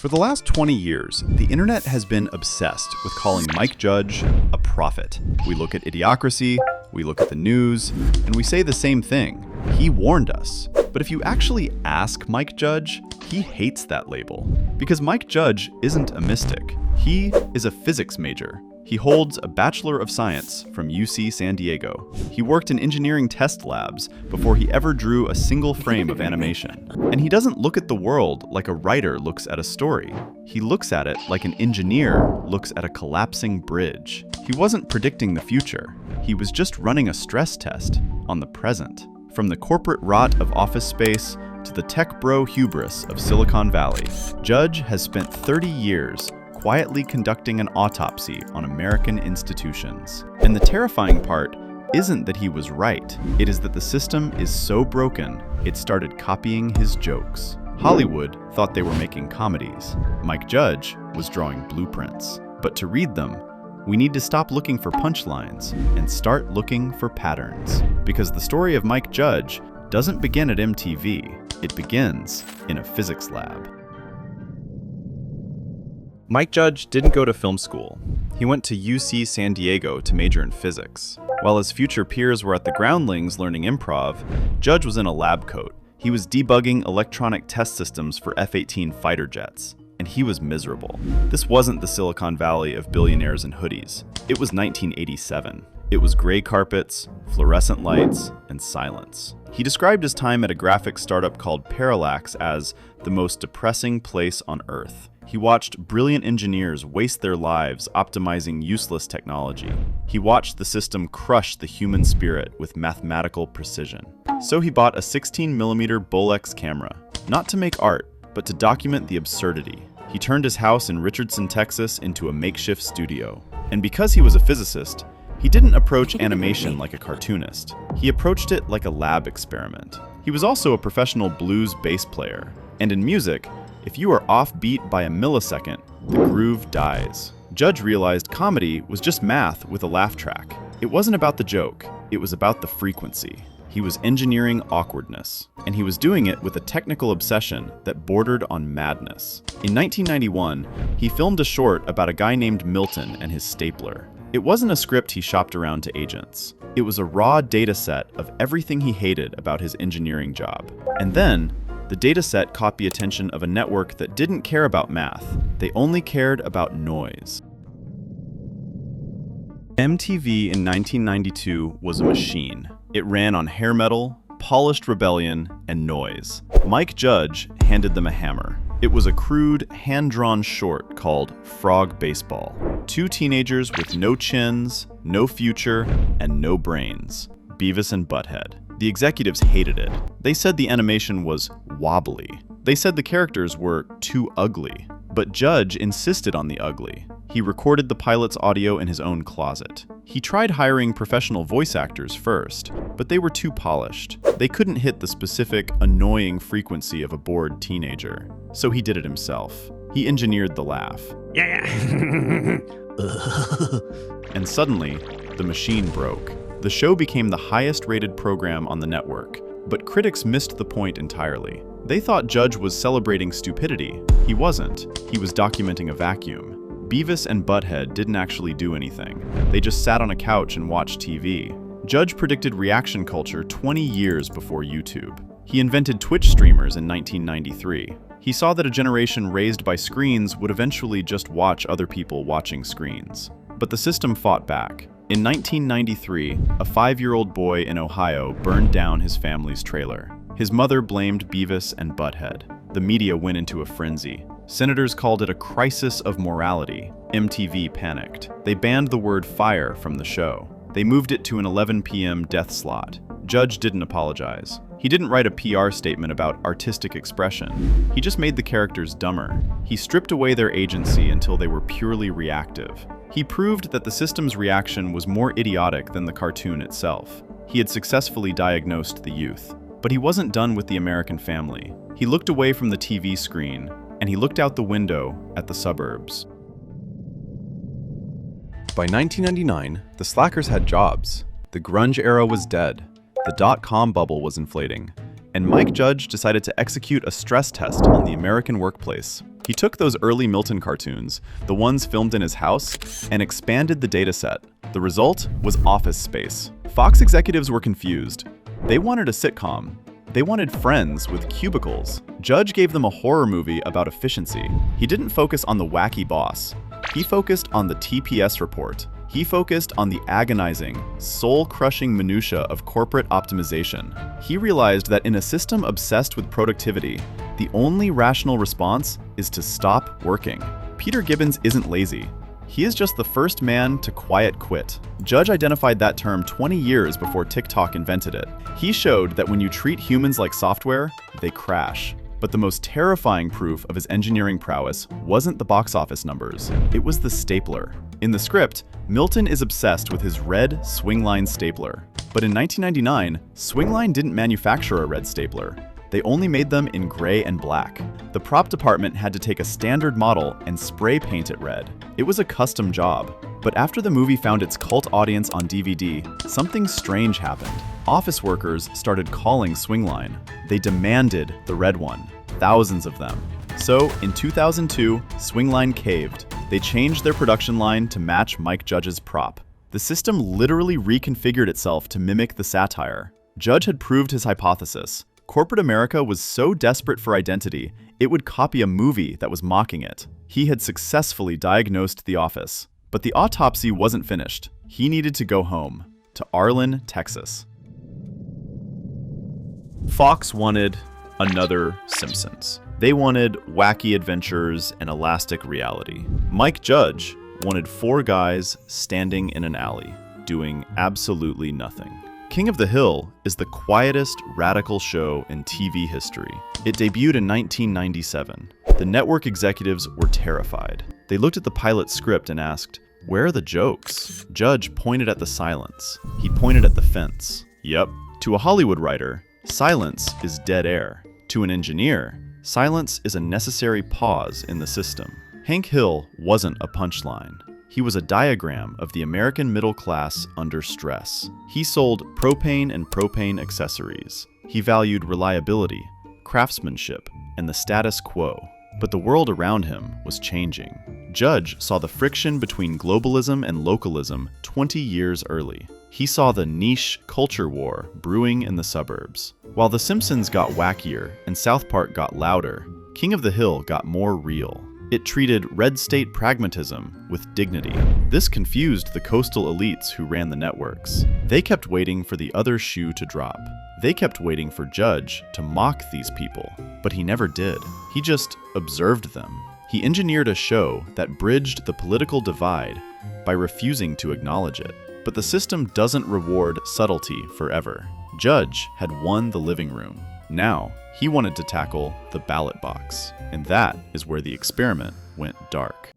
For the last 20 years, the internet has been obsessed with calling Mike Judge a prophet. We look at Idiocracy, we look at the news, and we say the same thing. He warned us. But if you actually ask Mike Judge, he hates that label. Because Mike Judge isn't a mystic. He is a physics major. He holds a Bachelor of Science from UC San Diego. He worked in engineering test labs before he ever drew a single frame of animation. And he doesn't look at the world like a writer looks at a story. He looks at it like an engineer looks at a collapsing bridge. He wasn't predicting the future. He was just running a stress test on the present. From the corporate rot of office space to the tech bro hubris of Silicon Valley, Judge has spent 30 years quietly conducting an autopsy on American institutions. And the terrifying part isn't that he was right. It is that the system is so broken, it started copying his jokes. Hollywood thought they were making comedies. Mike Judge was drawing blueprints. But to read them, we need to stop looking for punchlines and start looking for patterns. Because the story of Mike Judge doesn't begin at MTV. It begins in a physics lab. Mike Judge didn't go to film school. He went to UC San Diego to major in physics. While his future peers were at the groundlings learning improv, Judge was in a lab coat. He was debugging electronic test systems for F-18 fighter jets, and he was miserable. This wasn't the Silicon Valley of billionaires and hoodies. It was 1987. It was gray carpets, fluorescent lights, and silence. He described his time at a graphics startup called Parallax as the most depressing place on Earth. He watched brilliant engineers waste their lives optimizing useless technology. He watched the system crush the human spirit with mathematical precision. So he bought a 16mm Bolex camera, not to make art, but to document the absurdity. He turned his house in Richardson, Texas into a makeshift studio. And because he was a physicist, he didn't approach animation like a cartoonist. He approached it like a lab experiment. He was also a professional blues bass player. And in music, if you are offbeat by a millisecond, the groove dies. Judge realized comedy was just math with a laugh track. It wasn't about the joke, it was about the frequency. He was engineering awkwardness, and he was doing it with a technical obsession that bordered on madness. In 1991, he filmed a short about a guy named Milton and his stapler. It wasn't a script he shopped around to agents. It was a raw data set of everything he hated about his engineering job. And then, the dataset caught the attention of a network that didn't care about math. They only cared about noise. MTV in 1992 was a machine. It ran on hair metal, polished rebellion, and noise. Mike Judge handed them a hammer. It was a crude, hand-drawn short called Frog Baseball. Two teenagers with no chins, no future, and no brains. Beavis and Butt-Head. The executives hated it. They said the animation was wobbly. They said the characters were too ugly. But Judge insisted on the ugly. He recorded the pilot's audio in his own closet. He tried hiring professional voice actors first, but they were too polished. They couldn't hit the specific, annoying frequency of a bored teenager. So he did it himself. He engineered the laugh. Yeah. And suddenly, the machine broke. The show became the highest-rated program on the network, but critics missed the point entirely. They thought Judge was celebrating stupidity. He wasn't. He was documenting a vacuum. Beavis and Butt-Head didn't actually do anything. They just sat on a couch and watched TV. Judge predicted reaction culture 20 years before YouTube. He invented Twitch streamers in 1993. He saw that a generation raised by screens would eventually just watch other people watching screens. But the system fought back. In 1993, a 5-year-old boy in Ohio burned down his family's trailer. His mother blamed Beavis and Butt-Head. The media went into a frenzy. Senators called it a crisis of morality. MTV panicked. They banned the word fire from the show. They moved it to an 11 p.m. death slot. Judge didn't apologize. He didn't write a PR statement about artistic expression. He just made the characters dumber. He stripped away their agency until they were purely reactive. He proved that the system's reaction was more idiotic than the cartoon itself. He had successfully diagnosed the youth. But he wasn't done with the American family. He looked away from the TV screen, and he looked out the window at the suburbs. By 1999, the slackers had jobs. The grunge era was dead. The dot-com bubble was inflating. And Mike Judge decided to execute a stress test on the American workplace. He He took those early Milton cartoons, the ones filmed in his house, and expanded the dataset. The result was Office Space. Fox executives were confused. They wanted a sitcom. They wanted Friends with cubicles. Judge gave them a horror movie about efficiency. He didn't focus on the wacky boss. He focused on the TPS report. He focused on the agonizing, soul-crushing minutia of corporate optimization. He realized that in a system obsessed with productivity, the only rational response is to stop working. Peter Gibbons isn't lazy. He is just the first man to quiet quit. Judge identified that term 20 years before TikTok invented it. He showed that when you treat humans like software, they crash. But the most terrifying proof of his engineering prowess wasn't the box office numbers. It was the stapler. In the script, Milton is obsessed with his red Swingline stapler. But in 1999, Swingline didn't manufacture a red stapler. They only made them in gray and black. The prop department had to take a standard model and spray paint it red. It was a custom job. But after the movie found its cult audience on DVD, something strange happened. Office workers started calling Swingline. They demanded the red one, thousands of them. So, in 2002, Swingline caved. They changed their production line to match Mike Judge's prop. The system literally reconfigured itself to mimic the Satire. Judge had proved his hypothesis. Corporate America was so desperate for identity, it would copy a movie that was mocking it. He had successfully diagnosed The Office. But the autopsy wasn't finished. He needed to go home, to Arlen, Texas. Fox wanted another Simpsons. They wanted wacky adventures and elastic reality. Mike Judge wanted four guys standing in an alley, doing absolutely nothing. King of the Hill is the quietest, radical show in TV history. It debuted in 1997. The network executives were terrified. They looked at the pilot script and asked, "Where are the jokes?" Judge pointed at the silence. He pointed at the fence. Yep. To a Hollywood writer, silence is dead air. To an engineer, silence is a necessary pause in the system. Hank Hill wasn't a punchline. He was a diagram of the American middle class under stress. He sold propane and propane accessories. He valued reliability, craftsmanship, and the status quo. But the world around him was changing. Judge saw the friction between globalism and localism 20 years early. He saw the niche culture war brewing in the suburbs. While The Simpsons got wackier and South Park got louder, King of the Hill got more real. It treated red state pragmatism with dignity. This confused the coastal elites who ran the networks. They kept waiting for the other shoe to drop. They kept waiting for Judge to mock these people, but he never did. He just observed them. He engineered a show that bridged the political divide by refusing to acknowledge it. But the system doesn't reward subtlety forever. Judge had won the living room. Now, he wanted to tackle the ballot box, and that is where the experiment went dark.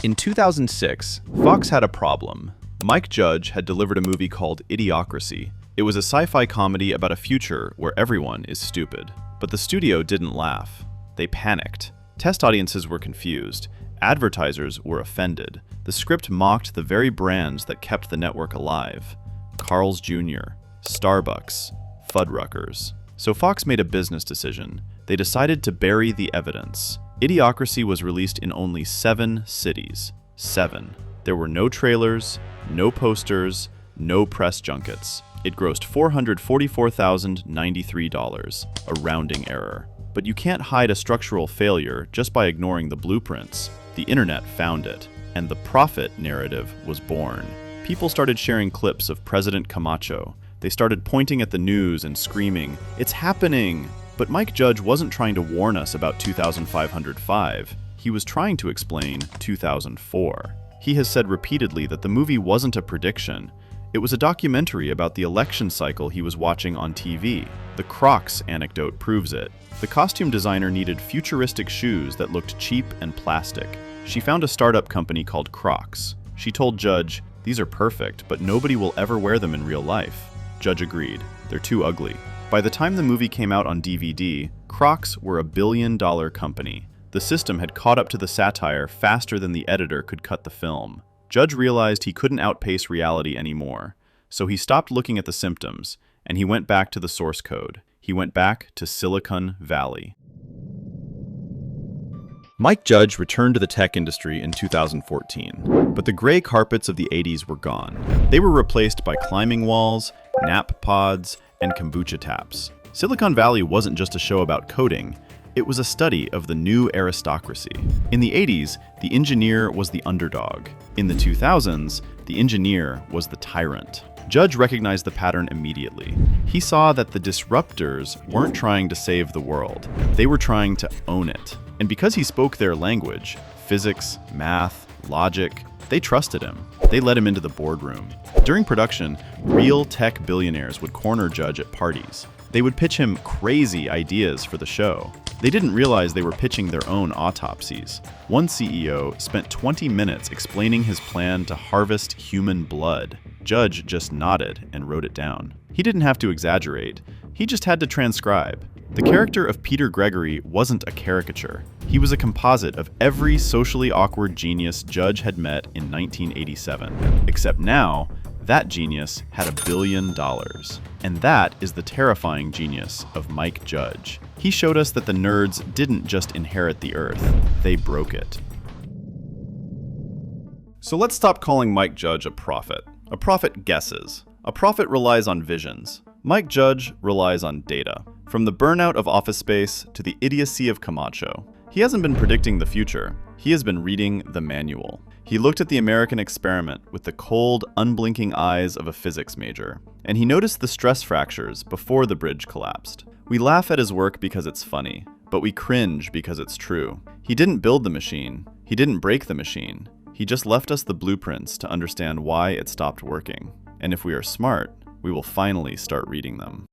In 2006, Fox had a problem. Mike Judge had delivered a movie called Idiocracy. It was a sci-fi comedy about a future where everyone is stupid. But the studio didn't laugh. They panicked. Test audiences were confused. Advertisers were offended. The script mocked the very brands that kept the network alive. Carl's Jr., Starbucks, Fuddruckers. So Fox made a business decision. They decided to bury the evidence. Idiocracy was released in only 7 cities. 7. There were no trailers, no posters, no press junkets. It grossed $444,093, a rounding error. But you can't hide a structural failure just by ignoring the blueprints. The internet found it, and the profit narrative was born. People started sharing clips of President Camacho. They started pointing at the news and screaming, "It's happening!" But Mike Judge wasn't trying to warn us about 2505. He was trying to explain 2004. He has said repeatedly that the movie wasn't a prediction. It was a documentary about the election cycle he was watching on TV. The Crocs anecdote proves it. The costume designer needed futuristic shoes that looked cheap and plastic. She found a startup company called Crocs. She told Judge, "These are perfect, but nobody will ever wear them in real life." Judge agreed. They're too ugly. By the time the movie came out on DVD, Crocs were a billion-dollar company. The system had caught up to the satire faster than the editor could cut the film. Judge realized he couldn't outpace reality anymore, so he stopped looking at the symptoms, and he went back to the source code. He went back to Silicon Valley. Mike Judge returned to the tech industry in 2014, but the gray carpets of the 80s were gone. They were replaced by climbing walls, nap pods, and kombucha taps. Silicon Valley wasn't just a show about coding, it was a study of the new aristocracy. In the 80s, the engineer was the underdog. In the 2000s, the engineer was the tyrant. Judge recognized the pattern immediately. He saw that the disruptors weren't trying to save the world, they were trying to own it. And because he spoke their language, physics, math, logic, they trusted him. They let him into the boardroom. During production, real tech billionaires would corner Judge at parties. They would pitch him crazy ideas for the show. They didn't realize they were pitching their own autopsies. One CEO spent 20 minutes explaining his plan to harvest human blood. Judge just nodded and wrote it down. He didn't have to exaggerate. He just had to transcribe. The character of Peter Gregory wasn't a caricature. He was a composite of every socially awkward genius Judge had met in 1987. Except now, that genius had $1 billion. And that is the terrifying genius of Mike Judge. He showed us that the nerds didn't just inherit the earth, they broke it. So let's stop calling Mike Judge a prophet. A prophet guesses. A prophet relies on visions. Mike Judge relies on data. From the burnout of Office Space to the idiocy of Camacho. He hasn't been predicting the future. He has been reading the manual. He looked at the American experiment with the cold, unblinking eyes of a physics major, and he noticed the stress fractures before the bridge collapsed. We laugh at his work because it's funny, but we cringe because it's true. He didn't build the machine. He didn't break the machine. He just left us the blueprints to understand why it stopped working. And if we are smart, we will finally start reading them.